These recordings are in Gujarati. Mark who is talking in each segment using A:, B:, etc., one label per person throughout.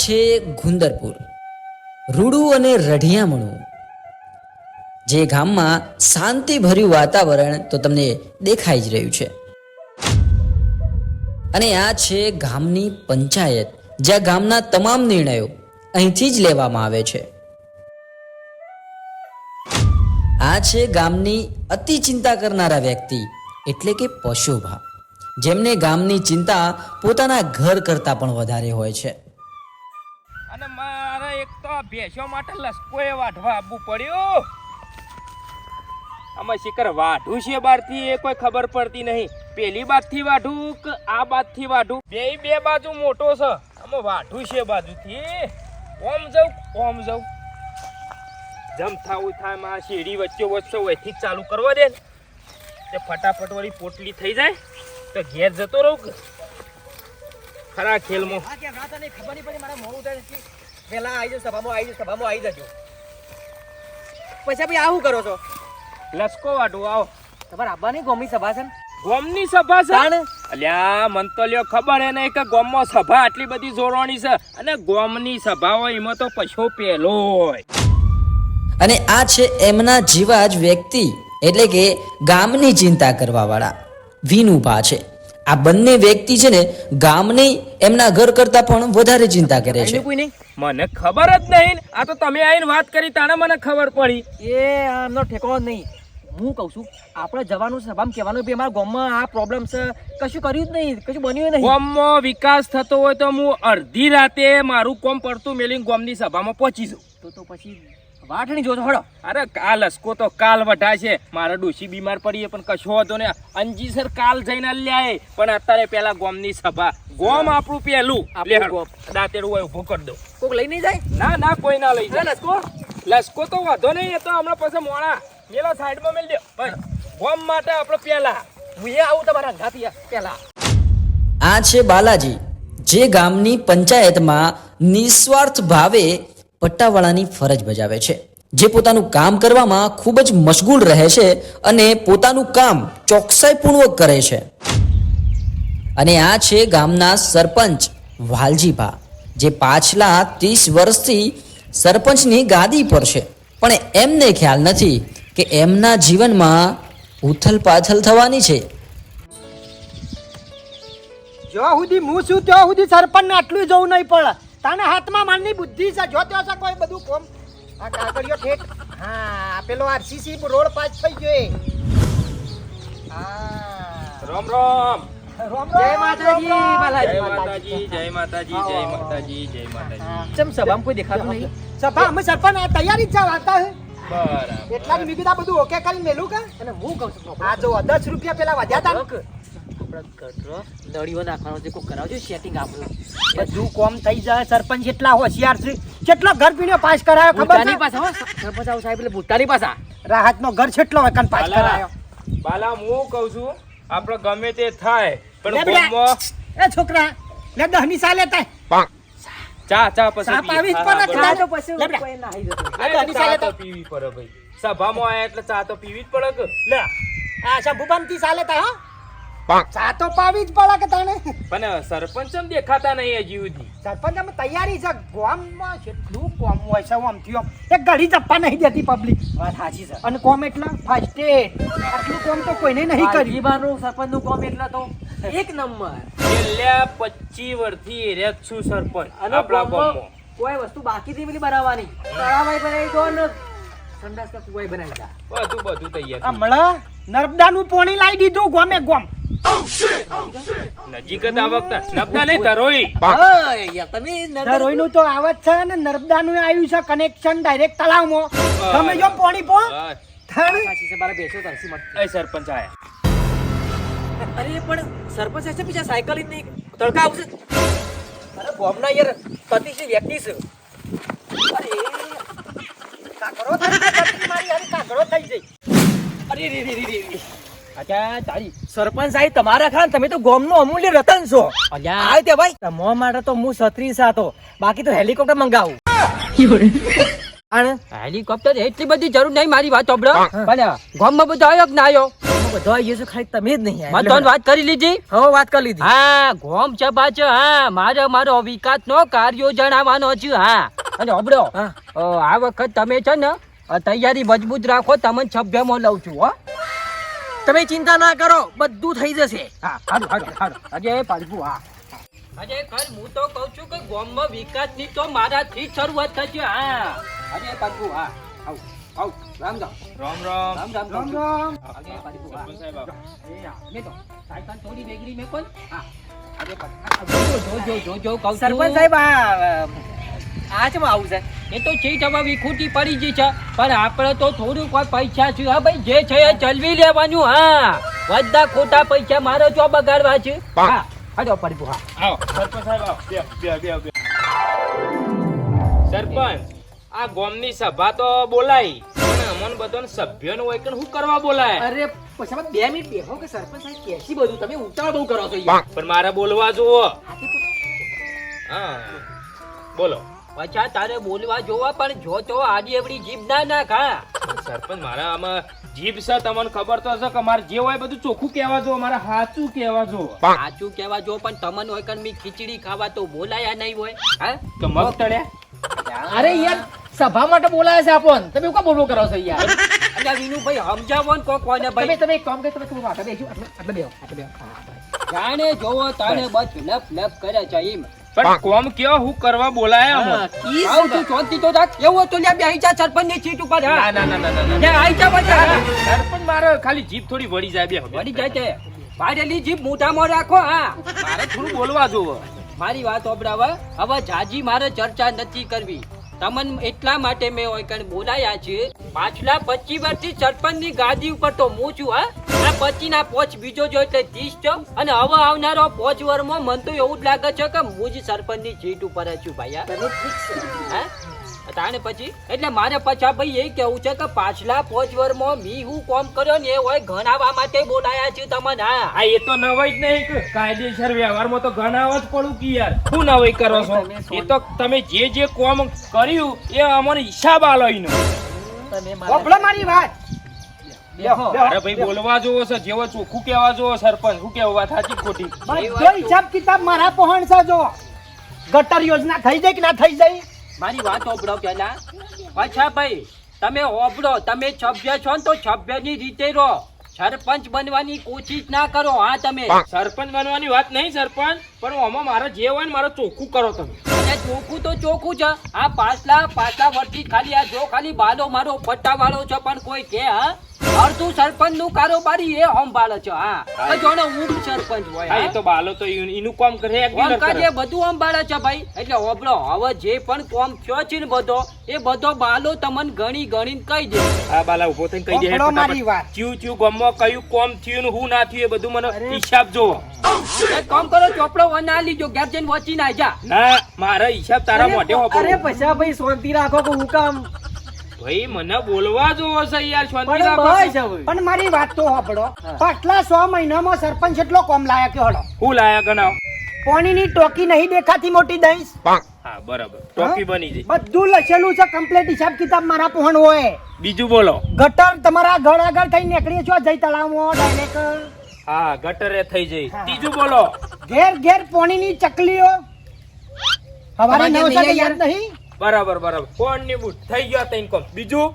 A: છે ગુંદરપુર, રૂડું અને રઢિયામણું. જે ગામમાં શાંતિભર્યું વાતાવરણ તો તમને દેખાઈ જ રહ્યું છે. અને આ છે ગામની પંચાયત, જ્યાં ગામના તમામ નિર્ણયો અહીંથી જ લેવામાં આવે છે. આ છે ગામની અતિ ચિંતા કરનારા વ્યક્તિ એટલે કે પશુભા, જેમને ગામની ચિંતા પોતાના ઘર કરતા પણ વધારે હોય છે.
B: અને મારે એક તો ભેંસો માટે લસકોએ વાઢવા આવવું પડ્યું. આમાં શિખર વાઢું છે બારથી એ કોઈ ખબર પડતી નહીં. પેલી બાજથી વાઢું કે આ બાજથી વાઢું, બે બાજુ મોટો છે. આમાં વાઢું છે બાજુથી ઓમ જાઉં જમ થાવું થાય. માં શેરી વચ્ચે વચ્ચે ચાલુ કરવા દે ને તે ફટાફટ વળી પોટલી થઈ જાય તો ઘેર જતો રહું કે ખરા ખેલમાં.
C: ખબર નહીં પડી મારા મોડું થાય એટલે પહેલા આવી જાવ, સભામાં આવી જજો. પછી ભાઈ આવું કરો છો?
B: લસકો વાઢું આવો.
C: તમારે આવવાની ગોમની સભા છે ને?
B: ગોમની સભા છે? અલ્યા મન તો લ્યો ખબર હે નહીં કે ગોમમાં સભા આટલી બધી જોરવાની છે. અને ગોમની સભા હોય એમાં તો પછો પેલો હોય.
A: અને આ છે એમના જેવા જ વ્યક્તિ એટલે કે ગામની ચિંતા કરવા વાળા વિનુભા છે. આ બંને વ્યક્તિ છે ને ગામની એમના ઘર કરતા પણ વધારે ચિંતા કરે છે.
C: કોઈ નહીં,
B: મને ખબર જ નહીં. આ તો તમે આવીને વાત કરી તાણે મને ખબર પડી.
C: એ આમનો ઠેકો જ નહીં. હું કહું છું આપણે જવાનું સભામાં કહેવાનું કે અમારા ગામમાં આ પ્રોબ્લેમ છે, કશું કર્યું જ નહીં, કશું બન્યું નહીં.
B: ગામમાં વિકાસ થતો હોય તો હું અડધી રાતે મારું કોમ પડતું મેલીને ગામની સભામાં પહોંચી જાઉં.
C: તો પછી વાઠણી જોજો હડો.
B: અરે કાલ લસકો તો કાલ વઢા છે. મારા ડોશી બીમાર પડીએ પણ કશો હતો ને અંજીસર કાલ જઈને લ્યાય. પણ અત્યારે પેલા ગામની સભા, ગામ આપણું પેલું. દાંતેડું હોય ઉભો કરી દો.
C: કોક લઈ નહીં જાય?
B: ના કોઈ ના લઈ જાય.
C: લસકો
B: તો વાંધો નહીં, એ તો હમણાં પછી મોડા મેલા સાઈડમાં મેલ દો. પણ ગામ માટે આપણે પેલા
C: હું એ આવું તમારા ઘાથી પહેલા.
A: આ છે બાલાજી, જે ગામની પંચાયતમાં નિસ્વાર્થ ભાવે પટ્ટાવાળાની ફરજ બજાવે છે, જે પોતાનું કામ કરવામાં ખૂબ જ મશગુલ રહે છે અને પોતાનું કામ ચોકસાઈપૂર્વક કરે છે. અને આ છે ગામના સરપંચ વાલજીભા, જે પાછલા 30 વર્ષથી સરપંચની ગાદી પર છે, પણ એમને ખ્યાલ નથી કે એમના જીવનમાં ઉથલ પાથલ થવાની છે.
D: જો સુધી હું છું ત્યાં સુધી સરપંચને આટલું જવું નહીં પડે. તાને હાથમાં માનની બુદ્ધિ છે, જો ત્યાં છે કોઈ બધું કોમ. આ કાગળિયો ઠેઠ, હા પેલો આરસીસી રોડ પાસ થઈ ગયો. હા
B: રામ રામ.
C: જય માતાજી.
B: જય માતાજી.
C: ચમ સભામાં કોઈ દેખાતું નહીં?
D: સભા અમે સરપંચ તૈયારી જ જાવ હતા.
B: બરાબર.
D: એટલા જ મીકીતા બધું ઓકે કરી મેલું કે.
C: અને હું કહું છું
D: આ જો 10 રૂપિયા પેલા વધ્યા હતા.
C: દડીઓ નાખવાનો છે, કોઈ કરાવજો સેટિંગ આપણું.
D: બધું કોમ થઈ જાય. સરપંચ એટલા હોશિયાર છે, કેટલો ઘર પીને પાસ કરાયો ખબર
C: ભૂટાની
D: છે?
C: પાછા સરપંચ આવું સાહેબ એટલે ભૂટાની પાછા.
D: રાહતનો ઘર છેટલો હોય કન પાસ કરાયો.
B: બાલા હું કહું છું આપણે ગમે તે થાય પણ
D: લે બેટા.
B: ગામમાં
D: એ છોકરા લે 10 ની સા લેતા.
B: ચા પછી
D: ચા પાવી જ
B: હા,
D: પડે.
B: બરાબર.
C: ચા તો પછી
D: લે બેટા.
C: કોઈ નાહી જતું.
D: આ
B: ચા
D: દહની સા
B: તો
D: લેતા.
B: પીવી પડે ભાઈ. સભામાં આયા એટલે ચા તો પીવી જ પડે કે.
D: લે આ શંભુબાન થી સા લેતા. હા ચા તો પાવી જ પડે કે તને.
B: પણ સરપંચ એમ દેખાતા નહીં હજી સુધી.
D: સરપંચ અમે તૈયારી છે. ગામમાં કેટલું કોમ હોય છે. આમથી આમ એક ઘડી જપ્પા નહીં દેતી પબ્લિક.
C: વાત સાચી છે.
D: અને કોમ એટલા ફર્સ્ટ એડ. આટલું કોમ તો કોઈને નહીં કર્યું.
C: વાલજીભાનું સરપંચનું કામ એટલે તો એક નંબર.
B: છેલ્લા 25 વર્ષથી એરિયા જ છું સરપંચ
C: અને
B: આપણા
C: ગામમાં
B: ગામમાં.
C: કોઈ વસ્તુ બાકી થી પેલી બનાવવાની. તળાવાઈ બનાવી દો ને સંડાસ કા કુવાઈ બનાવી દો.
B: બધું તૈયાર છે.
D: હમણાં નર્મદાનું પાણી લાવી દીધું ગોમે ગોમ.
B: નજીક જ આ વખતે નબદા નહીં તરોઈ.
C: તમે
D: ધરોઈનું તો આવત છે ને નર્મદાનું આવ્યું છે કનેક્શન ડાયરેક્ટ તળાવમાં. તમે જો પાણી પો
B: બસ.
D: થણ.
C: સાચી છે, મારા બેસો તરસી મત.
B: એ સરપંચ આયા.
C: અરે પણ સરપંચ હશે પીછા સાયકલ જ નહીં તડકા આવશે. અરે ગામના યાર પતિશી વ્યક્તિ છે. અરે
D: કાકરો થઈ જાય, કટકી મારી હારી કાકરો થઈ જાય.
C: અરે રે રે રે રે. અચ્છા તારી સરપંચ સાહેબ તમારા ખાન તમે તો ગામનો અમૂલ્ય રતન છો. આય તે ભાઈ તમારા માટે તો હું છત્રી સાતો, બાકી તો હેલિકોપ્ટર મંગાવું.
E: હેલિકોપ્ટર એટલી બધી જરૂર નહીં, મારી વાત સાંભળો. પણ ગામમાં બધો આવ્યો કે ના આવ્યો?
C: ગામમાં બધો આવી ગયો છે, ખાલી તમે જ નહીં આવ્યા.
A: મતદાન વાત કરી લીધી
C: હવે વાત કરી લીધી.
A: હા ગોમ ચબા છે હા મારો વિકાસ નો કાર્યો જણાવવાનો છે હા અને હબળો
C: હા.
A: આ વખત તમે છે ને તૈયારી મજબૂત રાખો તમને સભ્યમાં લઉં છું હો
C: તમે ચિંતા ના કરો, બધું થઈ જશે.
A: હા હારું અજય પાડવું હા અજય કલ હું તો કહું છું કે ગામમાં વિકાસની તો મારાથી જ શરૂઆત થશે હા અજય પાડવું હા આવ રામ રામ
B: રામ રામ
A: રામ રામ
D: રામ રામ.
A: અજય પાડવું હા
B: સરપંચ સાહેબ
A: એ હા લે તો સાયકલ થોડી વેગળી મે કોણ હા અજય પાડવું જો કહું છું.
C: સરપંચ સાહેબ આ ચમ આવું છે?
A: એ તો ચીજ હવે વિખૂટી પડી ગઈ છે પણ આપણે તો થોડું કોઈ પૈસા છે હા ભાઈ જે છે એ ચલવી લેવાનું હા બધા ખોટા પૈસા મારે જો બગાડવા છે હા હાલો પડવું હા
B: આવો સરપંચ સાહેબ આવો બે સરપંચ આ ગામની સભા તો બોલાઈ પણ અમન બધાને સભ્યનો હોય કે શું કરવા બોલાય
C: અરે પછી 2 મિનિટ બેહો કે સરપંચ સાહેબ કેસી બધું તમે ઉતાવળ બહુ કરો છો યાર.
B: પણ મારે બોલવા જુઓ હા બોલો
A: પછા તારે બોલવા જોવા પણ જો તો આડી એવડી જીભ ના નાખ હા
B: સરપંચ મારા આમાં જીભ છે તમને ખબર તો હશે કે મારે જે હોય બધું ચોખ્ખું કહેવા જો મારે સાચું કહેવા જો
A: સાચું કહેવા જો પણ તમને હોય કણ મી ખીચડી ખાવા તો બોલાયા નહીં હોય હા
B: તો મગ તળ્યા
C: અરે યાર સભા માટે બોલાયા છે આપણ, તમે શું બોલવો કરો છો યાર?
A: એટલે વિનુભાઈ સમજાવો ને કોક હોય ને ભાઈ
C: તમે એક કામ કરો, તમે થોડું આગળ બેસજો, આટલે બેહો.
A: જાણે જોવો તાણે બસ લપ કરે છે એમ
B: પણ કોમ કયો હું કરવા બોલાયા
C: હા,
B: અમન?
C: કી
A: આવ તું ચોંતી તો રાખ એવો તો લ્યા બેહી જા સરપંચની સીટ ઉપર
B: ના
A: હા
B: ના ના ના ના
A: લ્યા આઈ જા બધા
B: સરપંચ મારે ખાલી જીભ થોડી વળી જાય બે
A: વળી જાય છે પાડેલી જીભ મોઢામાં રાખો હા
B: મારે થોડું બોલવા જોવો
A: મારી વાત ઓબડાવા હવે જાજી મારે ચર્ચા નથી કરવી તમને એટલા માટે મેં હોય કણ બોલાયા છે પાછલા 25 વર્ષથી સરપંચની ગાદી ઉપર તો હું છું હા આ 25 ના પોચ બીજો જો એટલે 30 છો અને હવે આવનારો 5 વર્ષમાં મન તો એવું જ લાગે છે કે હું જ સરપંચની સીટ ઉપર જ છું ભાઈ હા તાણે પછી એટલે મારે પાછા ભાઈ એ કેવું છે કે પાછલા 5 વર્ષમાં મી હું કોમ કર્યો ને એ હોય ગણાવવા માટે બોલાયા છે તમને હા
B: આ એ તો નવાઈ જ નહીં કે કાયદેસર વ્યવહારમાં તો ગણાવવા જ પડું કે યાર શું નવાઈ કરો છો એ તો તમે જે કોમ કર્યું એ અમને હિસાબ આલો એનો
C: તમે
D: હોભળો મારી વાત.
C: બેહો.
B: અરે ભાઈ બોલવા જોવો છે જેવો ચોખ્ખું કહેવા જોવો સરપંચ શું કેવું વાત સાચી કે ખોટી
D: બધો હિસાબ કિતાબ મારા પહોંચ છે જો. ગટર યોજના થઈ જાય કે ના થઈ જાય?
A: મારી વાત ઓબળો પેલા અચ્છા ભાઈ તમે ઓબળો તમે સભ્ય છો ને તો સભ્યની રીતે રહો સરપંચ બનવાની કોશિશ ના કરો હા તમે
B: સરપંચ બનવાની વાત નહીં સરપંચ પણ આમાં મારે જે હોય ને મારે ચોખ્ખું કરો તમે
A: અને ચોખ્ખું તો ચોખ્ખું છે આ પાછલા વર્ષથી ખાલી આ જો ખાલી બાલો મારો પટ્ટા વાળો છે પણ કોઈ કે હા અડધું સરપંચ નું કારોબારી એ સંભાળે છે હા જોને ઊંઘ સરપંચ હોય
B: હા એ તો બાલો તો એનું કામ કરે
A: કોમ કાજે બધું સંભાળે છે ભાઈ એટલે ઓબળો હવે જે પણ કોમ થયો છે ને બધો એ બધો બાલો તમને ગણીને કહી દે
B: આ બાલા ઉભો થઈને કહી દે
D: હોભળો મારી વાત.
B: ચિયું ગામમાં કયું કોમ થયું ને હું ના થયું એ બધું મને હિસાબ જોવો
A: એક કામ કરો ચોપડો ના લીજો ઘેર જઈને વાંચી ના જા
B: ના મારા હિસાબ તારા મોઢે
C: અરે
B: વાપરો
C: પછી ભાઈ શાંતિ રાખો કે હું કામ
B: ભાઈ મને બોલવા જોવો છે યાર શાંતિ
C: પણ
B: રાખો
C: બસ હવે.
D: પણ મારી વાત તો હોભળો. પાછલા 6 મહિનામાં સરપંચ એટલો કોમ લાયા કે હળો.
B: હું લાયા ગણાવ
D: પાણીની ટોકી નહીં દેખાતી મોટી દઈશ.
B: હા બરાબર ટોપી બની જઈ
D: બધું લખેલું છે કમ્પ્લીટ હિસાબ કિતાબ મારા પહોંચ હોય.
B: બીજું બોલો
D: ગટર તમારા ઘર આગળ થઈને નીકળીએ છો જઈ તળાવમાં ડાયરેક્ટ.
B: હા ગટરે થઈ જઈ
D: હા.
B: ત્રીજું બોલો
D: ઘેર પાણીની ચકલીઓ હવારે
C: તમારે
D: 9 વાગે
C: નહીં
D: યાદ નહીં?
B: બરાબર ફોન ની બૂટ થઈ ગયા તઈ કોમ બીજું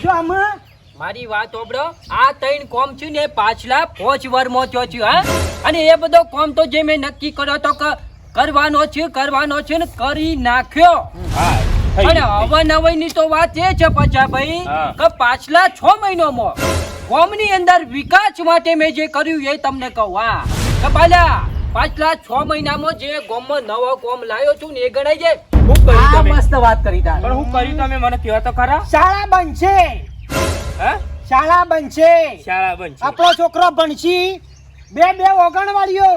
D: જો આમાં
A: મારી વાત ઓબળો આ ત્રણ કોમ છે ને પાછલા 5 વર્ષમાં થયો છે હા અને એ બધો કોમ તો જે મેં નક્કી કર્યો તો કે કરવાનો છે ને કરી નાખ્યો
B: હા થઈ
A: અને
B: ગયું.
A: હવે નવાઈની તો વાત એ છે પછા ભાઈ
B: હા.
A: કે પાછલા 6 મહિનામાં કોમની અંદર વિકાસ માટે મેં જે કર્યું એ તમને કહું હા કે પાછલા 6 મહિનામાં જે ગામમાં નવો કોમ લાવ્યો છું ને એ ગણાય જાય
B: શું કર્યું
C: આ
B: તમે
C: મસ્ત વાત કરી તાર.
B: પણ હું કર્યું તમે મને કહો તો ખરા
D: શાળા બનશે.
B: હા
D: શાળા બનશે.
B: શાળા બંધ છે
D: આપણો છોકરો ભણશી. બે ઓગણવાળીઓ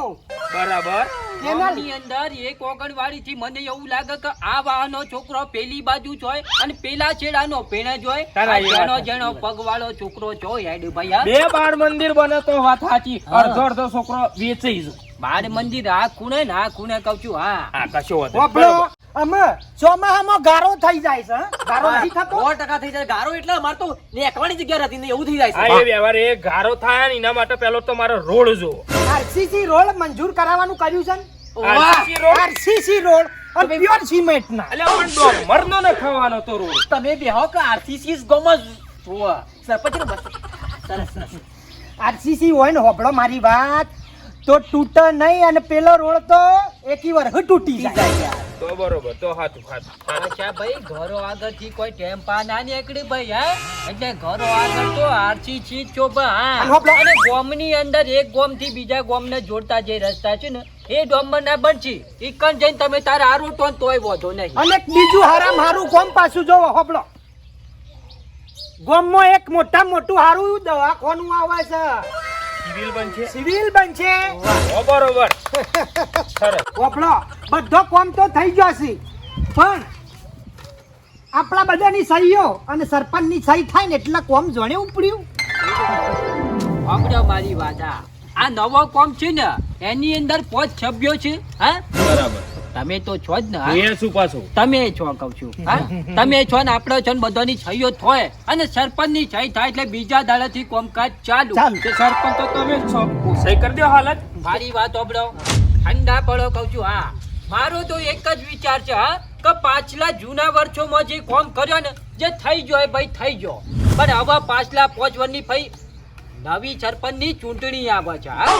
B: બરાબર
D: એના
A: ગામની અંદર એક ઓગણવાડી થી મને એવું લાગે કે આ વાહનો છોકરો પેલી બાજુ જોય અને પેલા છેડાનો પેણે જોય
B: તારા
A: આ
B: એ વાત
A: જેનો
B: સાચી.
A: જેનો પગવાળો છોકરો જોય હેડ ભાઈ હા.
B: બે બાળ મંદિર બને તો વાત સાચી અડધો છોકરો વેચાઈ જાય
A: બાર મંદિર આ ખૂણે ને આ ખૂણે કહું છું હા
B: હા કશો વાંધો નહીં.
D: હોભળો.
B: બરાબર.
D: અમે ચોમાહામાં ગારો થઈ જાય છે હં? ગારો નથી થતો
C: 100% થઈ જાય ગારો એટલે અમાર તો નેકવાની જગ્યા રહેતી નહીં એવું થઈ જાય
B: આ
C: છે
B: એ વ્યવહાર એ ગારો થાય ને એના માટે પેલો તો મારો રોડ જો
D: આરસીસી રોડ મંજૂર કરાવવાનું કર્યું છે ને
B: RCC રોડ
D: આરસીસી રોડ અને પ્યોર સિમેન્ટ ના
B: એટલે પણ ડોમરનો ન ખાવાનો તો રોડ
C: તમે બેહો કે આરસીસી ગોમાં જોવો સરપંચ બસ સરસ
D: આરસીસી હોય ને હોબળો મારી વાત તો તૂટે નહીં અને પેલો રોડ તો એકી વર્ષ તૂટી જાય
B: તો બરોબર તો હાથું
E: અચ્છા ભાઈ ઘરો આગળથી કોઈ ટેમ્પા ના નીકળી ભાઈ હે એટલે ઘરો આગળ તો આરસીસી જ છો ભાઈ
D: અને હોપલો.
E: અને ગોમની અંદર એક ગોમથી બીજા ગોમને જોડતા જે રસ્તા છે ને એ ડોમ્બર ના બનશી ઈકન જઈને તમે તારે આરો તો તોય વધો નહીં
D: અને બીજું હારામ હારું ગોમ પાછું જોવો હોબળો ગોમમાં એક મોટું હારું દવાખાનું આવે છે
B: સિવિલ બનશે
D: સિવિલ બનશે
B: ઓ બરોબર સરસ
D: હોબળો બધો કોમ તો થઈ ગયો છે પણ આપણા બધાની સહીઓ અને સરપંચની સહી થાય ને એટલે કોમ જોણે ઉપડ્યું
E: સાંભળો મારી વાત આ નવો કોમ છે ને એની અંદર 5 સભ્યો છે હા
B: બરાબર
E: તમે તો છો જ ને હા?
B: એ શું પાછું
E: તમે છો કહું છું હા તમે છો ને આપણે છો ને બધાની સહીઓ થાય અને સરપંચની સહી થાય એટલે બીજા દાડાથી કોમકાજ ચાલુ
D: ચાલુ.
B: તે સરપંચ તો તમે જ છો સહી કરી દો હાલત
E: મારી વાત સાંભળો ઠંડા પડો કહું છું હા મારો તો એક જ વિચાર છે હા કે પાછલા જૂના વર્ષોમાં જે કોમ કર્યો ને જે થઈ ગયો એ ભાઈ થઈ ગયો પણ હવે પાછલા 5 વર્ષની ભાઈ નવી સરપંચની ચૂંટણી આવે છે હા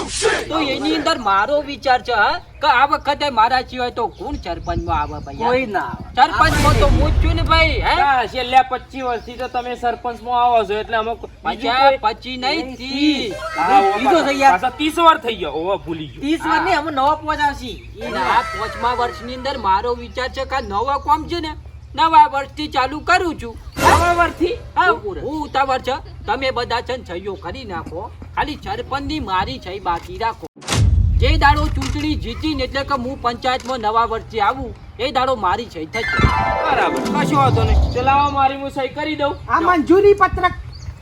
E: તો એની અંદર મારો વિચાર છે હા કે આ વખતે મારા સિવાય તો કોણ સરપંચમાં આવે ભાઈ
C: કોઈ ના
E: સરપંચમાં તો હું જ છું ને ભાઈ હે
B: હા, છેલ્લા 25 વર્ષથી તો તમે સરપંચમાં આવો છો એટલે અમે બીજું કોઈ-
E: 50 નહીં 30
B: હા, ઓ
C: બીજો થઈ ગયા.
B: પાછા 30 વાર થઈ ગયો ઓવા ભૂલી ગયો
C: 30 વર્ષની અમે નવા પહોંચ આવશી
E: આ 5મા વર્ષની અંદર મારો વિચાર છે કે આ નવા કોમ છે ને નવા વર્ષથી ચાલુ કરું છું
B: નવા વર્ષથી
E: હા, હું ઉતાવળ છે તમે બધા છે ને સહીઓ કરી નાખો ખાલી સરપંચની મારી સહી બાકી રાખો જે દાડો ચૂંટણી જીતીને એટલે કે હું પંચાયતમાં નવા વર્ષે આવું એ દાડો મારી સહી થશે
B: બરાબર કશો વાંધો નહીં ચલાવો મારી હું સહી કરી દઉં
D: આ મંજૂરી પત્રક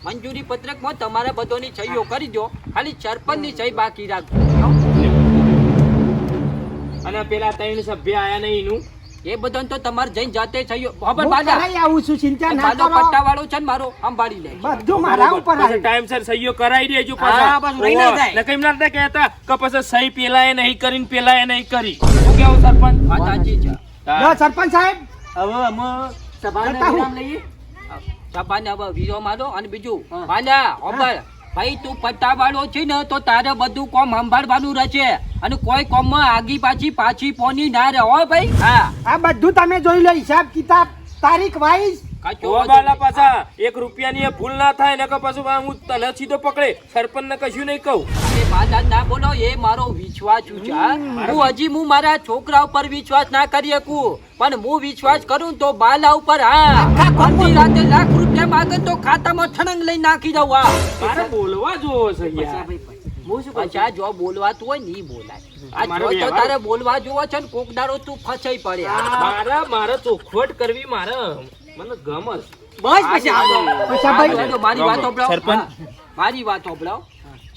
E: મંજૂરી પત્રકમાં તમારે બધાની સહીઓ કરી દો ખાલી સરપંચની સહી બાકી રાખજો
B: અને પેલા 3 સભ્ય આયા નહીં એનું
E: એ બધાને તો તમારે જઈને જાતે સહીઓ ખબર
D: હું
E: બાજા
D: કરાઈ આવું છું ચિંતા ના
E: બાજો
D: કરો
E: પટ્ટા વાળો છે ને મારો સંભાળી લે
D: બધું મારા ઉપર
B: પછી
D: આવે
B: ટાઈમસર સહીઓ કરાવી દેજો
C: હા, પાછું રહી ના જાય.
B: ને કેમ ના હતા કહેતા કે પછી સહી પેલાએ નહીં કરીને પેલાએ નહીં કરી શું કેવું સરપંચ
E: વાત સાચી છે
D: લો, સરપંચ સાહેબ
C: હવે અમે સભાને
D: કરતા હું.
C: વિરામ લઈએ
E: સભાને હવે વીરો મારો અને બીજું વાલા ઓબર ભાઈ તું પટ્ટા વાળો છે ને તો તારે બધું કોમ સંભાળવાનું રહેશે અને કોઈ કોમમાં આગી પાછી પોની ના રહે હો ભાઈ હા
D: આ બધું તમે જોઈ લો હિસાબ કિતાબ તારીખ વાઈઝ
E: કચો
B: ઓ બાલા પાછા 1 રૂપિયાની એ ભૂલ ના થાય ને કે પાછું હું તને સીધો પકડે સરપંચ ને કશું નહીં કહું
E: એ બાદા ના બોલો એ મારો વિશ્વાસ છે હા. હું મારા છોકરા ઉપર વિશ્વાસ ના કરી શકું પણ હું વિશ્વાસ કરું તો બાલા ઉપર હા અડધી રાતે લાખ રૂપિયા માગે તો ખાતામાં ઠણંગ લઈ નાખી દઉં હા
B: મારે બોલવા જોવો છે યાર
C: હું શું કહું
E: અચ્છા જો બોલવાતું હોય નહીં બોલાય આ
B: મારો
E: જો તો
B: વ્યવહાર-
E: તારે બોલવા જોવો છે ને કોક દાડો તું ફસાઈ પડે હા.
B: મારે ચોખવટ કરવી મારે મને ગમે છે.
C: બસ પછી આવો
D: પૈસા ભાઈ
E: આ જો મારી વાત સાંભળો.
B: સરપંચ.
E: હા, મારી વાત સાંભળો.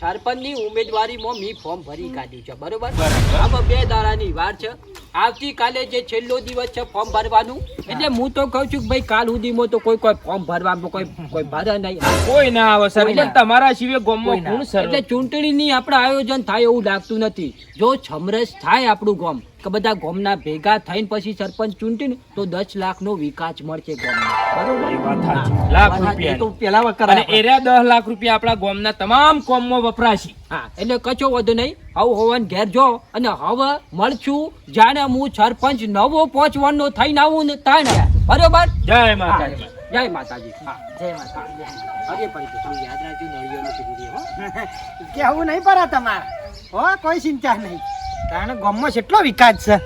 E: સરપંચની ઉમેદવારીમાં મેં ફોર્મ ભરી કાઢ્યું છે બરોબર હવે 2 દાડાની વાર છે આવતીકાલે જે છેલ્લો દિવસ છે ફોર્મ ભરવાનું એટલે હું તો કહું છું કે ભાઈ કાલ સુધીમાં તો કોઈ ફોર્મ ભરવામાં કોઈ ભરે નહીં હા.
B: કોઈ ના આવે સરપંચ
E: ના.
B: તમારા સિવાય ગામમાં કોણ
E: એટલે
B: સરપંચ
E: ચૂંટણીની આપણે આયોજન થાય એવું લાગતું નથી જો સમરસ થાય આપણું ગામ કે બધા ગામના ભેગા થઈને પછી સરપંચ ચૂંટીને તો 10 લાખનો વિકાસ મળશે ગામમાં બરોબર
B: એ વાત સાચી. લાખ
E: વાત સાચી.
C: એ તો
B: રૂપિયા
C: પેલા વખત
B: અને એર્યા 10 લાખ રૂપિયા આપણા ગામના તમામ કોમમાં વપરાશી
E: હા એટલે કચો વધુ નહીં હવે હોવાને ઘેર જો અને હવે મળશું જાણે હું સરપંચ નવો પહોંચવાનો થઈને આવું ને તાણે બરોબર
B: જય માતાજી
E: જય માતાજી હા
C: જય માતા
E: અરે ભાઈ તો તું યાદ રાખજો નળિયાનું કીધું છે, હો
D: કેવું નહીં પડે તમારે હો કોઈ ચિંતા નહીં કારણ ગામમાં કેટલો વિકાસ છે